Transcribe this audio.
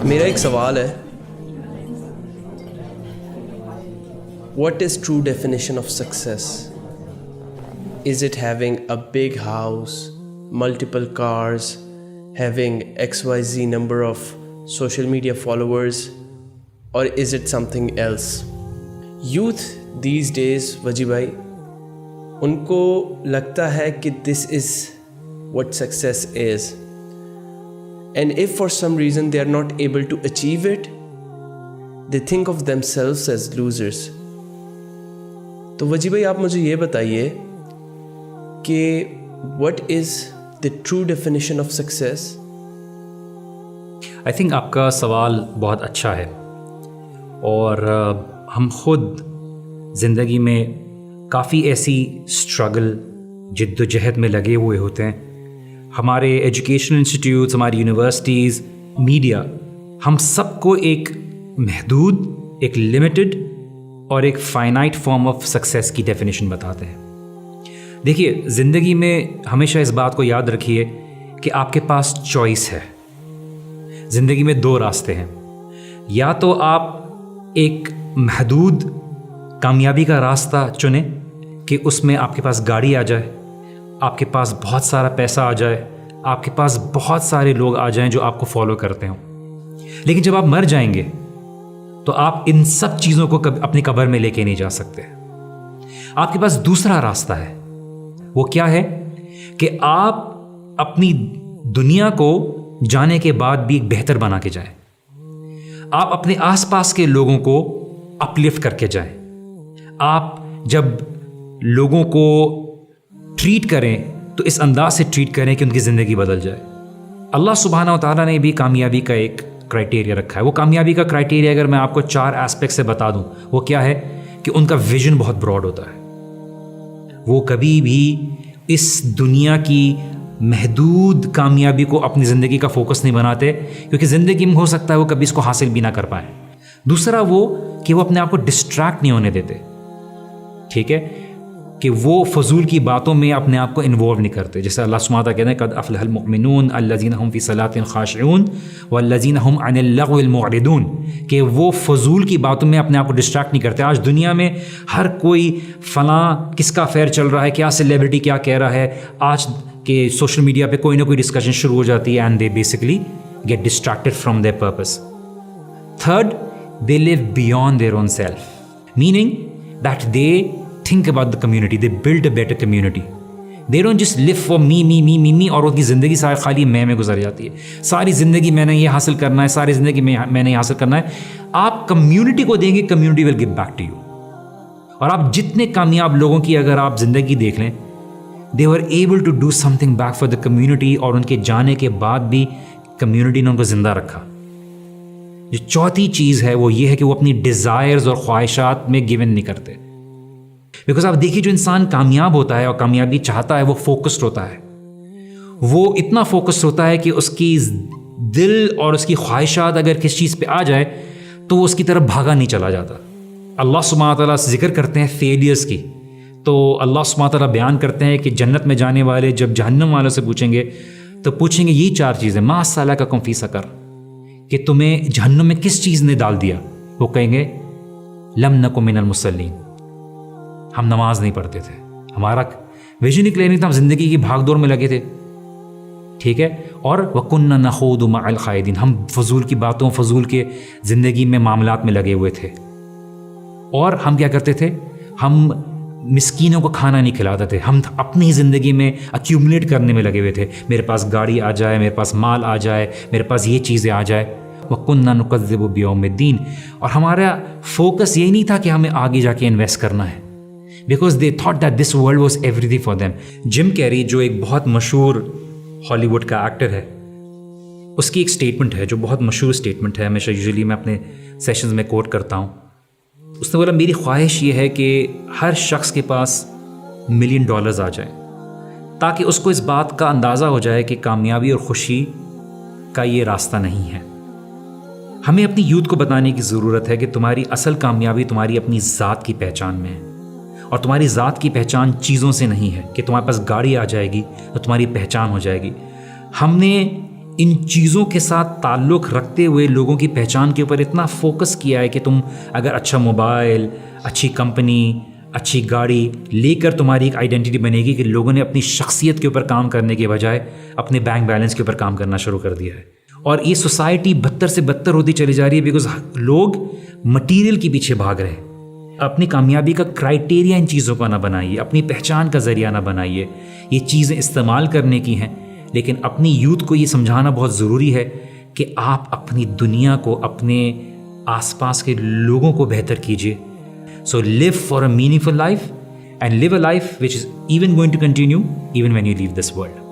میرا ایک سوال ہے، what is true definition of success? Is it having a big house, multiple cars, having XYZ number of social media followers, or is it something else? Youth these days, وجی بھائی، ان کو لگتا ہے کہ this is what success is. And if for some reason they are not able to achieve it, they think of themselves as losers. تو وجی بھائی آپ مجھے یہ بتائیے کہ what is the true definition of success? I think آپ کا سوال بہت اچھا ہے، اور ہم خود زندگی میں کافی ایسی اسٹرگل جد و جہد میں لگے ہوئے ہوتے ہیں. ہمارے ایجوکیشنل انسٹیٹیوٹس، ہماری یونیورسٹیز، میڈیا، ہم سب کو ایک محدود، ایک لمیٹڈ اور ایک فائنائٹ فارم آف سکسیس کی ڈیفینیشن بتاتے ہیں. دیکھیے، زندگی میں ہمیشہ اس بات کو یاد رکھیے کہ آپ کے پاس چوائس ہے. زندگی میں دو راستے ہیں، یا تو آپ ایک محدود کامیابی کا راستہ چنیں کہ اس میں آپ کے پاس گاڑی آ جائے، آپ کے پاس بہت سارا پیسہ آ جائے، آپ کے پاس بہت سارے لوگ آ جائیں جو آپ کو فالو کرتے ہوں. لیکن جب آپ مر جائیں گے تو آپ ان سب چیزوں کو اپنی قبر میں لے کے نہیں جا سکتے. آپ کے پاس دوسرا راستہ ہے. وہ کیا ہے کہ آپ اپنی دنیا کو جانے کے بعد بھی ایک بہتر بنا کے جائیں. آپ اپنے آس پاس کے لوگوں کو اپلفٹ کر کے جائیں. آپ جب لوگوں کو ٹریٹ کریں تو اس انداز سے ٹریٹ کریں کہ ان کی زندگی بدل جائے. اللہ سبحانہ و تعالیٰ نے بھی کامیابی کا ایک کرائٹیریا رکھا ہے. وہ کامیابی کا کرائٹیریا اگر میں آپ کو 4 ایسپیکٹ سے بتا دوں، وہ کیا ہے کہ ان کا ویژن بہت براڈ ہوتا ہے. وہ کبھی بھی اس دنیا کی محدود کامیابی کو اپنی زندگی کا فوکس نہیں بناتے، کیونکہ زندگی میں ہو سکتا ہے وہ کبھی اس کو حاصل بھی نہ کر پائیں. دوسرا وہ کہ وہ اپنے آپ کو ڈسٹریکٹ نہیں ہونے دیتے. ٹھیک ہے، کہ وہ فضول کی باتوں میں اپنے آپ کو انوالو نہیں کرتے. جیسے اللہ سبحانہ وتعالیٰ کہتے ہیں قد افلح المؤمنون الذین هم فی صلاتہم خاشعون والذین هم عن اللغو معرضون، کہ وہ فضول کی باتوں میں اپنے آپ کو ڈسٹریکٹ نہیں کرتے. آج دنیا میں ہر کوئی فلاں کس کا افیئر چل رہا ہے، کیا سیلیبریٹی کیا کہہ رہا ہے، آج کہ سوشل میڈیا پہ کوئی نہ کوئی ڈسکشن شروع ہو جاتی ہے، and they basically get distracted from their purpose. Third, they live beyond their own self, meaning that they think about the community, they build a better community. They don't just live for me اور ان کی زندگی ساری خالی میں گزر جاتی ہے. ساری زندگی میں نے یہ حاصل کرنا ہے، ساری زندگی میں نے یہ حاصل کرنا ہے. آپ کمیونٹی کو دیں گے، community will give back to you. اور آپ جتنے کامیاب لوگوں کی اگر آپ زندگی دیکھ لیں، they were able to do something back for the community، اور ان کے جانے کے بعد بھی کمیونٹی نے ان کو زندہ رکھا. جو چوتھی چیز ہے وہ یہ ہے کہ وہ اپنی ڈیزائرز اور خواہشات میں گیون نہیں کرتے. بیکاز آپ دیکھیے، جو انسان کامیاب ہوتا ہے اور کامیابی چاہتا ہے وہ فوکسڈ ہوتا ہے. وہ اتنا فوکسڈ ہوتا ہے کہ اس کی دل اور اس کی خواہشات اگر کس چیز پہ آ جائے تو وہ اس کی طرف بھاگا نہیں چلا جاتا. اللہ سبحانہ تعالیٰ ذکر کرتے ہیں فیلیئرز کی، تو اللہ سبحانہ تعالیٰ بیان کرتے ہیں کہ جنت میں جانے والے جب جہنم والوں سے پوچھیں گے تو پوچھیں گے یہی 4 چیزیں، ما سلککم فی سقر، کہ تمہیں جہنم میں کس چیز نے ڈال دیا. وہ کہیں گے لم نک من المصلین، ہم نماز نہیں پڑھتے تھے، ہمارا ویژن ہی کلیئر نہیں تھا، ہم زندگی کی بھاگ دوڑ میں لگے تھے. ٹھیک ہے، اور وَكُنَّا نَخُوضُ مَعَ الْخَائِضِينَ، ہم فضول کی باتوں، فضول کے زندگی میں معاملات میں لگے ہوئے تھے. اور ہم کیا کرتے تھے، ہم مسکینوں کو کھانا نہیں کھلاتے تھے، ہم اپنی زندگی میں ایکیومولیٹ کرنے میں لگے ہوئے تھے. میرے پاس گاڑی آ جائے، میرے پاس مال آ جائے، میرے پاس یہ چیزیں آ جائے. وَكُنَّا نُكَذِّبُ بِيَوْمِ الدِّينِ، اور ہمارا فوکس یہی نہیں تھا کہ ہمیں آگے جا کے انویسٹ کرنا ہے، because they thought that this world was every thing for them. Gym carry جو ایک بہت مشہور ہالی ووڈ کا ایکٹر ہے، اس کی ایک اسٹیٹمنٹ ہے جو بہت مشہور اسٹیٹمنٹ ہے، ہمیشہ یوزلی میں اپنے سیشنز میں کوٹ کرتا ہوں. اس نے بولا میری خواہش یہ ہے کہ ہر شخص کے پاس $1 ملین آ جائیں، تاکہ اس کو اس بات کا اندازہ ہو جائے کہ کامیابی اور خوشی کا یہ راستہ نہیں ہے. ہمیں اپنی یوتھ کو بتانے کی ضرورت ہے کہ تمہاری اصل کامیابی تمہاری اپنی ذات کی پہچان میں ہے، اور تمہاری ذات کی پہچان چیزوں سے نہیں ہے کہ تمہارے پاس گاڑی آ جائے گی تو تمہاری پہچان ہو جائے گی. ہم نے ان چیزوں کے ساتھ تعلق رکھتے ہوئے لوگوں کی پہچان کے اوپر اتنا فوکس کیا ہے کہ تم اگر اچھا موبائل, اچھی کمپنی, اچھی گاڑی لے کر تمہاری ایک آئیڈینٹی بنے گی, کہ لوگوں نے اپنی شخصیت کے اوپر کام کرنے کے بجائے اپنے بینک بیلنس کے اوپر کام کرنا شروع کر دیا ہے. اور یہ سوسائٹی بدتر سے بدتر ہوتی چلی جا رہی ہے بیکاز لوگ مٹیریل کے پیچھے بھاگ رہے ہیں. اپنی کامیابی کا کرائٹیریا ان چیزوں کا نہ بنائیے, اپنی پہچان کا ذریعہ نہ بنائیے. یہ چیزیں استعمال کرنے کی ہیں, لیکن اپنی یوتھ کو یہ سمجھانا بہت ضروری ہے کہ آپ اپنی دنیا کو, اپنے آس پاس کے لوگوں کو بہتر کیجیے. So live for a meaningful life and live a life which is even going to continue even when you leave this world.